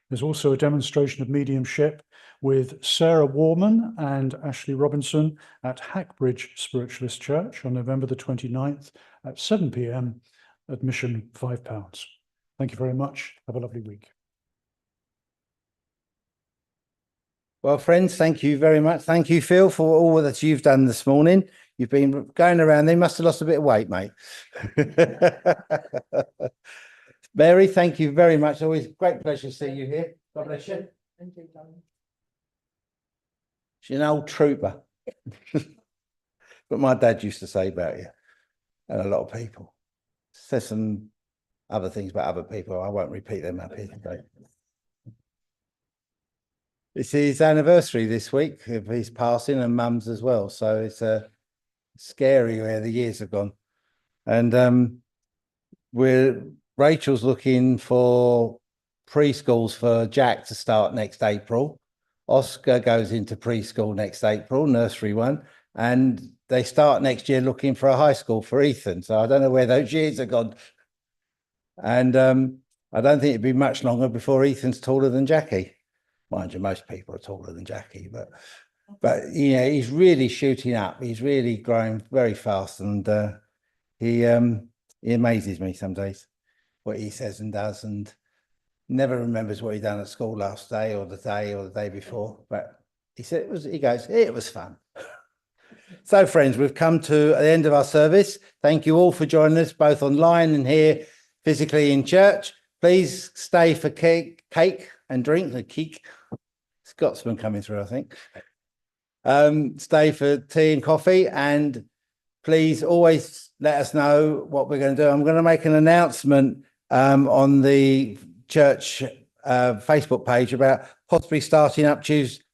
There's also a demonstration of mediumship with Sarah Warman and Ashley Robinson at Hackbridge Spiritualist Church on November the 29th at 7 p.m. Admission £5. Thank you very much. Have a lovely week. Well, friends, thank you very much. Thank you, Phil, for all that you've done this morning. You've been going around. They must have lost a bit of weight, mate. Mary, thank you very much. Always great pleasure to see you here. God bless you. She's an old trooper. But my dad used to say about you, and a lot of people. Says some other things about other people. I won't repeat them up here today. It's his anniversary this week of his passing, and Mum's as well. So it's scary where the years have gone. And Rachel's looking for preschools for Jack to start next April. Oscar goes into preschool next April, nursery one, and they start next year looking for a high school for Ethan. So I don't know where those years have gone. And I don't think it'd be much longer before Ethan's taller than Jackie. Mind you, most people are taller than Jackie, but you know, he's really shooting up. He's really growing very fast, and he amazes me some days what he says and does, and never remembers what he done at school last day or the day before. But he said it was fun. So, friends, we've come to the end of our service. Thank you all for joining us, both online and here physically in church. Please stay for cake and drink. The cake. Scotsman coming through, I think. Stay for tea and coffee, and please always let us know what we're going to do. I'm going to make an announcement on the church Facebook page about possibly starting up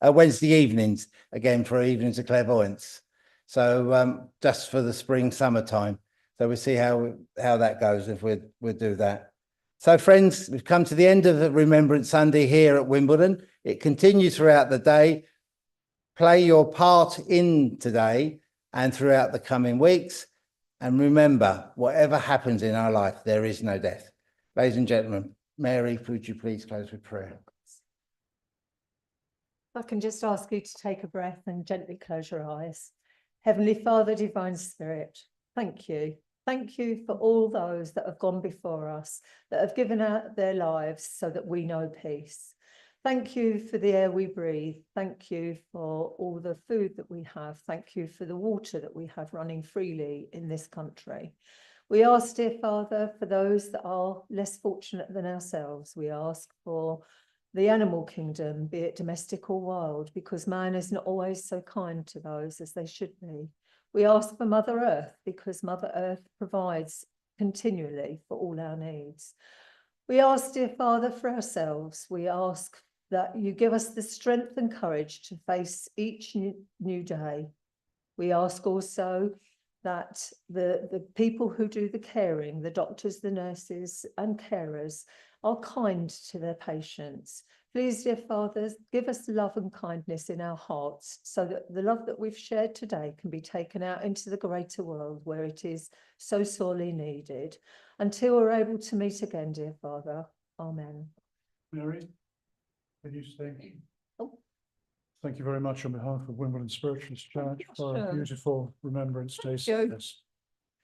Wednesday evenings again for evenings of clairvoyance. So just for the spring summertime. So we'll see how that goes if we'll do that. So, friends, we've come to the end of the Remembrance Sunday here at Wimbledon. It continues throughout the day. Play your part in today and throughout the coming weeks. And remember, whatever happens in our life, there is no death. Ladies and gentlemen, Mary, would you please close with prayer? I can just ask you to take a breath and gently close your eyes. Heavenly Father, Divine Spirit, thank you. Thank you for all those that have gone before us, that have given out their lives so that we know peace. Thank you for the air we breathe. Thank you for all the food that we have. Thank you for the water that we have running freely in this country. We ask, dear Father, for those that are less fortunate than ourselves. We ask for the animal kingdom, be it domestic or wild, because man is not always so kind to those as they should be. We ask for Mother Earth, because Mother Earth provides continually for all our needs. We ask, dear Father, for ourselves. We ask that you give us the strength and courage to face each new day. We ask also that the people who do the caring, the doctors, the nurses and carers, are kind to their patients. Please, dear Father, give us love and kindness in our hearts so that the love that we've shared today can be taken out into the greater world where it is so sorely needed. Until we're able to meet again, dear Father. Amen. Mary, can you stay? Oh. Thank you very much on behalf of Wimbledon Spiritualist Church for a Sure. beautiful Remembrance Day you. service.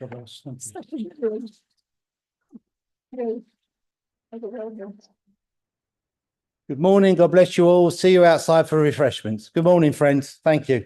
God bless. Thank you. Good morning. God bless you all. See you outside for refreshments. Good morning, friends. Thank you.